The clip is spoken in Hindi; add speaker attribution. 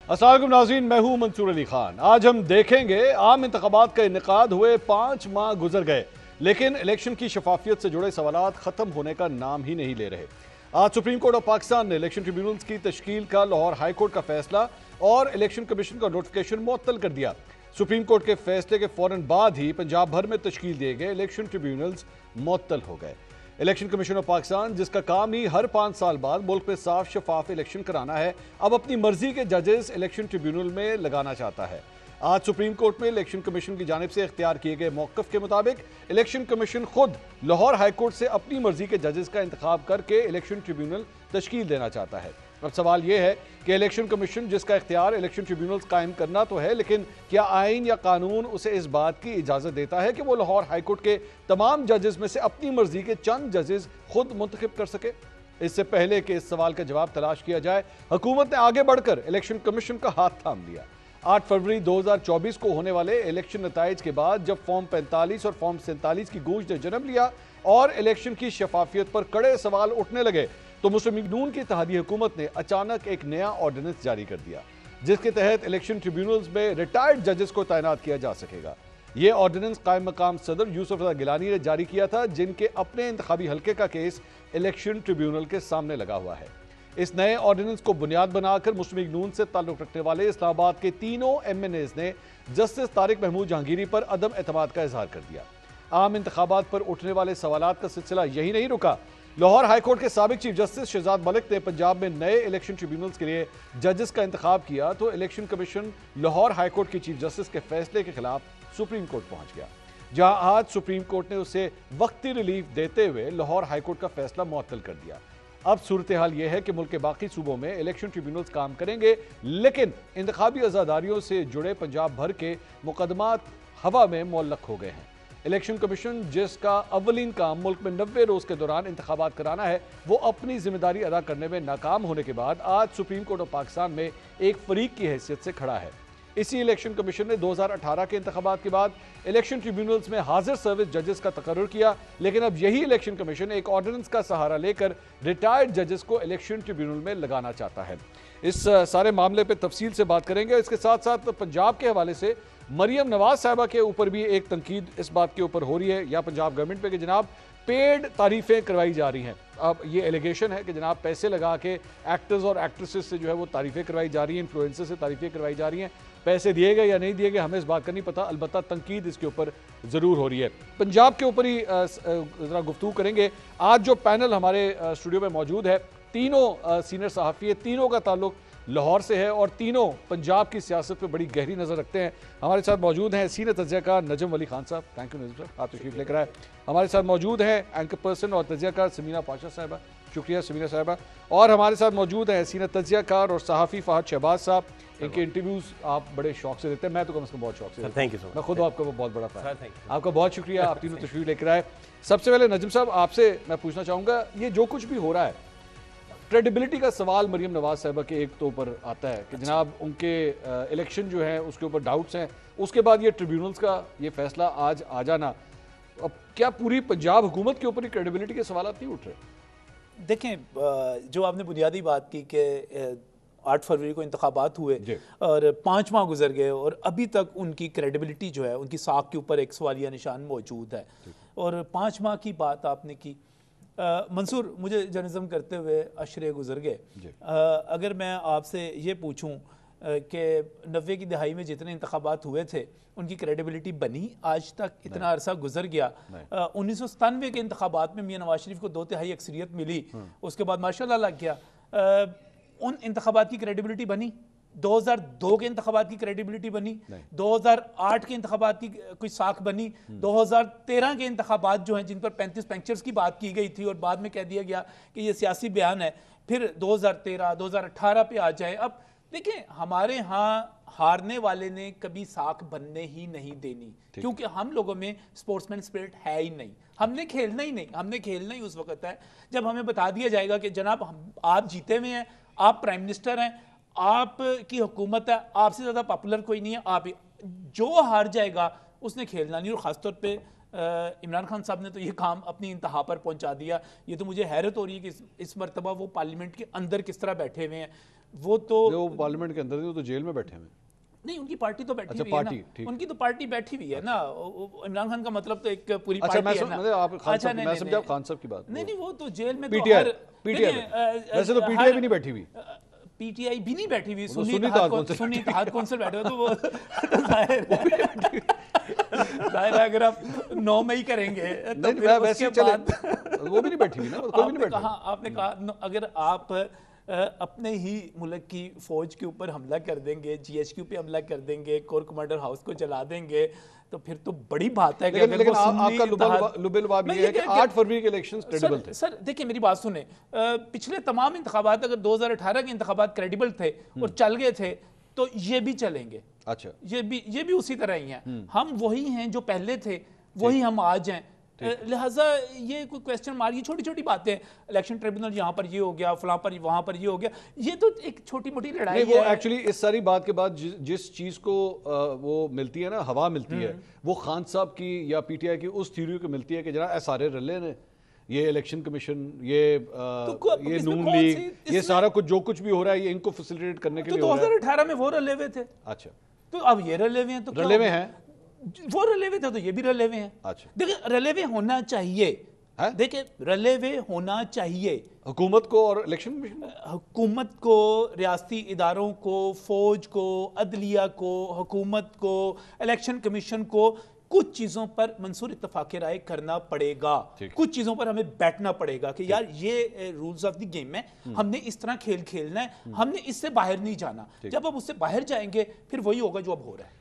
Speaker 1: अस्सलाम वालेकुम नाज़रीन, मैं हूं मंसूर अली खान। आज हम देखेंगे आम इंतखाबात का इनेकाद हुए 5 माह गुजर गए, लेकिन इलेक्शन की शफाफियत से जुड़े सवालात खत्म होने का नाम ही नहीं ले रहे। आज सुप्रीम कोर्ट ऑफ पाकिस्तान ने इलेक्शन ट्रिब्यूनल्स की तश्कील का लाहौर हाई कोर्ट का फैसला और इलेक्शन कमीशन का नोटिफिकेशन मुअत्तल कर दिया। सुप्रीम कोर्ट के फैसले के फौरन बाद ही पंजाब भर में तश्कील दिए गए इलेक्शन ट्रिब्यूनल्स मुअत्तल हो गए। इलेक्शन कमीशन ऑफ पाकिस्तान, जिसका काम ही हर 5 साल बाद मुल्क में साफ शफाफ इलेक्शन कराना है, अब अपनी मर्जी के जजेस इलेक्शन ट्रिब्यूनल में लगाना चाहता है। आज सुप्रीम कोर्ट में इलेक्शन कमीशन की जानिब से इख्तियार किए गए मौक़िफ़ के मुताबिक इलेक्शन कमीशन खुद लाहौर हाई कोर्ट से अपनी मर्जी के जजेस का इंतखाब करके इलेक्शन ट्रिब्यूनल तश्कील देना चाहता है। अब सवाल यह है कि इलेक्शन कमीशन, जिसका इख्तियार इलेक्शन ट्रिब्यूनल्स कायम करना तो है, लेकिन क्या आइन या कानून उसे इस बात की इजाज़त देता है कि वो लाहौर हाई कोर्ट के तमाम जजेस में से अपनी मर्जी के चंद जजेस खुद मुंतखब कर सके? इससे पहले कि इस सवाल का जवाब तलाश किया जाए, हुकूमत ने आगे बढ़कर इलेक्शन कमीशन का हाथ थाम लिया। 8 फरवरी 2024 को होने वाले इलेक्शन नताइज के बाद जब फॉर्म 45 और फॉर्म 47 की गूंज ने जन्म लिया और इलेक्शन की शफाफियत पर कड़े सवाल उठने लगे, तो मुस्लिम लीग नून की इत्तेहादी हुकूमत ने अचानक एक नया ऑर्डिनेंस जारी कर दिया, जिसके तहत इलेक्शन ट्रिब्यूनल्स में रिटायर्ड जजेस को तैनात किया जा सकेगा। यह ऑर्डिनेंस कायम मकाम सदर यूसुफ रज़ा गिलानी ने जारी किया था, जिनके अपने इंतखाबी हल्के का केस इलेक्शन ट्रिब्यूनल के सामने लगा हुआ है। इस नए ऑर्डिनेंस को बुनियाद बनाकर मुस्लिम लीग नून से ताल्लुक रखने वाले इस्लामाबाद के तीनों MNAs ने जस्टिस तारिक महमूद जहांगीरी पर अदम एतमाद का इजहार कर दिया। आम इंतखाबात पर उठने वाले सवालात का सिलसिला यही नहीं रुका। लाहौर हाई कोर्ट के साबिक चीफ जस्टिस शहजाद मलिक ने पंजाब में नए इलेक्शन ट्रिब्यूनल्स के लिए जजेस का इंतखाब किया, तो election commission Lahore high court की चीफ जस्टिस के फैसले के खिलाफ सुप्रीम कोर्ट पहुंच गया, जहां आज सुप्रीम कोर्ट ने उसे वक्ती रिलीफ देते हुए लाहौर हाई कोर्ट का फैसला मुअत्तल कर दिया। अब सूरत हाल यह है कि मुल्क के बाकी सूबों में इलेक्शन ट्रिब्यूनल्स काम करेंगे, लेकिन इंतखाबी आज़ादारियों से जुड़े पंजाब भर के मुकदमात हवा में मुअल्लक हो गए हैं। इलेक्शन कमीशन, जिसका अव्वलीन काम मुल्क में 90 रोज़ के दौरान इंतखाबात कराना है, वो अपनी जिम्मेदारी अदा करने में नाकाम होने के बाद आज सुप्रीम कोर्ट ऑफ पाकिस्तान में एक फरीक की हैसियत से खड़ा है। इसी इलेक्शन कमीशन ने 2018 के इंतखाबात के बाद इलेक्शन ट्रिब्यूनल्स में हाजिर सर्विस जजेस का तकर्रुर किया, लेकिन अब यही इलेक्शन कमीशन एक ऑर्डिनेंस का सहारा लेकर रिटायर्ड जजेस को इलेक्शन ट्रिब्यूनल में लगाना चाहता है। इस सारे मामले पर तफसील से बात करेंगे। इसके साथ साथ पंजाब के हवाले से मरियम नवाज साहिबा के ऊपर भी एक तनकीद इस बात के ऊपर हो रही है, या पंजाब गवर्नमेंट पे, कि जनाब पेड तारीफें करवाई जा रही हैं। अब ये एलिगेशन है कि जनाब पैसे लगा के एक्टर्स और एक्ट्रेसेस से जो है वो तारीफें करवाई जा रही हैं, इन्फ्लुएंसर से तारीफें करवाई जा रही हैं। पैसे दिए गए या नहीं दिए गए हमें इस बात का नहीं पता, अलबत्ता तनकीद इसके ऊपर ज़रूर हो रही है। पंजाब के ऊपर ही ज़रा गुफ्तगू करेंगे। आज जो पैनल हमारे स्टूडियो में मौजूद है, तीनों सीनियर सहाफ़ी है, तीनों का ताल्लुक लाहौर से है और तीनों पंजाब की सियासत पर बड़ी गहरी नज़र रखते हैं। हमारे साथ मौजूद हैं सीनियर तज्ज़ियाकार नजम वली खान साहब, थैंक यू नजम साहब, आप तशरीफ लेकर आए। हमारे साथ मौजूद हैं एंकर पर्सन और तज्ज़ियाकार समीना पाशा साहिबा, शुक्रिया समीना साहिबा। और हमारे साथ मौजूद हैं सीनियर तज्ज़ियाकार और सहाफ़ी फ़हद शहबाज साहब। इनके इंटरव्यूज़ आप बड़े शौक से देते हैं, मैं तो कम से कम बहुत शौक से,
Speaker 2: थैंक यू सो मच।
Speaker 1: मैं खुद आपका बहुत बड़ा फ़ैन हूं। आपका बहुत शुक्रिया, आप तीनों तशरीफ लेकर आए। सबसे पहले नजम साहब, आपसे मैं पूछना चाहूँगा, ये जो कुछ भी हो रहा है, क्रेडिबिलिटी का सवाल मरियम नवाज साहिबा के एक तो ऊपर आता है कि जनाब उनके इलेक्शन जो है उसके ऊपर डाउट्स हैं, उसके बाद ये ट्रिब्यूनल्स का ये फैसला आज आ जाना, अब क्या पूरी पंजाब हुकूमत के ऊपर ही क्रेडिबिलिटी के सवाल नहीं उठ रहे?
Speaker 3: देखें, जो आपने बुनियादी बात की कि 8 फरवरी को इंतखाबात हुए और 5 माह गुजर गए और अभी तक उनकी क्रेडिबिलिटी जो है, उनकी साख के ऊपर एक सवालिया निशान मौजूद है। और 5 माह की बात आपने की, मंसूर, मुझे जर्नलिज्म करते हुए अशरे गुजर गए। अगर मैं आपसे ये पूछूं कि 90 की दहाई में जितने इंतखाबात हुए थे, उनकी क्रेडिबिलिटी बनी आज तक? इतना अरसा गुजर गया। 1997 के इंतखाबात में मियां नवाज शरीफ को 2/3 अक्सरियत मिली, उसके बाद माशाल्लाह लग गया। उन इंतखाबात की क्रेडिबिलिटी बनी? 2002 के इंतखाबात की क्रेडिबिलिटी बनी? 2008 के इंतखाबात की कोई साख बनी? 2013 के इंतखाबात जो हैं, जिन पर 35 पेंचर्स की बात की गई थी और बाद में कह दिया गया कि ये सियासी बयान है, फिर 2013 2018 पे आ जाए। अब देखें, हमारे यहाँ हारने वाले ने कभी साख बनने ही नहीं देनी, क्योंकि हम लोगों में स्पोर्ट्समैन स्पिरिट है ही नहीं। हमने खेलना ही नहीं, हमने खेलना ही उस वक्त है जब हमें बता दिया जाएगा कि जनाब आप जीते हुए हैं, आप प्राइम मिनिस्टर हैं, आपकी हुकूमत है, आपसे ज़्यादा पॉपुलर कोई नहीं है, आप जो हार जाएगा उसने खेलना नहीं। और ख़ासतौर पे इमरान खान साहब ने तो ये काम अपनी इंतहा पर पहुंचा दिया। ये तो मुझे हैरत हो रही है कि इस मरतबा वो पार्लियामेंट के अंदर किस तरह बैठे हुए हैं। वो तो
Speaker 1: वो पार्लियामेंट के अंदर थे, वो तो जेल में बैठे हुए।
Speaker 3: नहीं, उनकी पार्टी तो बैठी
Speaker 1: अच्छा,
Speaker 3: हुई है
Speaker 1: पार्टी,
Speaker 3: ना,
Speaker 1: ठीक।
Speaker 3: उनकी तो पार्टी बैठी हुई है ना। इमरान खान का मतलब तो एक पूरी
Speaker 1: अच्छा,
Speaker 3: पार्टी है ना।
Speaker 1: मतलब आप खान
Speaker 3: अच्छा,
Speaker 1: साहब, मैं समझा खान साहब की बात।
Speaker 3: नहीं नहीं, वो तो जेल में
Speaker 1: पीटीआई,
Speaker 3: तो
Speaker 1: पीटीआई वैसे तो पीटीआई भी नहीं बैठी हुई,
Speaker 3: पीटीआई भी नहीं बैठी हुई,
Speaker 1: सुन्नी
Speaker 3: सुन्नी इत्तेहाद कौंसिल बैठे हुए, तो वो जाहिर है अगर आप 9 मई करेंगे तो
Speaker 1: नहीं,
Speaker 3: फिर
Speaker 1: वैसे
Speaker 3: उसके बाद
Speaker 1: वो भी नहीं बैठी हुई ना, कोई भी नहीं बैठा।
Speaker 3: आपने कहा अगर आप अपने ही मुल्क की फौज के ऊपर हमला कर देंगे, जीएचक्यू पे हमला कर देंगे, कोर कमांडर हाउस को जला देंगे, तो फिर तो बड़ी बात है कि
Speaker 1: लेकिन आपका लुबेलवाब ये है कि 8 फरवरी के इलेक्शंस क्रेडिबल थे।
Speaker 3: सर देखिए मेरी बात सुने, पिछले तमाम इंतखाबात अगर 2018 के इंतखाबात क्रेडिबल थे और चल गए थे तो ये भी चलेंगे।
Speaker 1: अच्छा,
Speaker 3: ये भी उसी तरह ही हैं। हम वही हैं जो पहले थे, वही हम आज हैं। लिहाजा ये कोई क्वेश्चन मार्क, ये छोटी छोटी बातें, इलेक्शन ट्रिब्यूनल यहाँ पर ये हो गया, फलां पर वहाँ पर ये हो गया, ये तो एक छोटी मोटी लड़ाई
Speaker 1: वो
Speaker 3: है।
Speaker 1: एक्चुअली इस सारी बात के बाद जिस चीज को वो मिलती है ना, हवा मिलती है, वो खान साहब की या पीटीआई की उस थ्योरी को मिलती है कि जरा सारे रले ने, ये इलेक्शन कमीशन, ये नून लीग, ये सारा कुछ जो कुछ भी हो रहा है, ये इनको फैसिलिटेट करने के लिए हो रहा है।
Speaker 3: 2018 में वो रले हुए थे।
Speaker 1: अच्छा,
Speaker 3: तो अब ये रले हुए हैं, तो
Speaker 1: रले में हैं,
Speaker 3: वो रले हुए थे तो ये भी रले हुए हैं।
Speaker 1: अच्छा,
Speaker 3: देखिए रले हुए होना चाहिए, देखिए रले हुए होना चाहिए
Speaker 1: हुकूमत को और इलेक्शन कमीशन,
Speaker 3: हुकूमत को, रियासती इदारों को, फौज को, अदलिया को, हुकूमत को, इलेक्शन कमीशन को कुछ चीजों पर मंसूर इत्तफाक राय करना पड़ेगा। कुछ चीजों पर हमें बैठना पड़ेगा कि यार ये रूल्स ऑफ द गेम है, हमने इस तरह खेल खेलना है, हमने इससे बाहर नहीं जाना। जब अब उससे बाहर जाएंगे फिर वही होगा जो अब हो रहा है।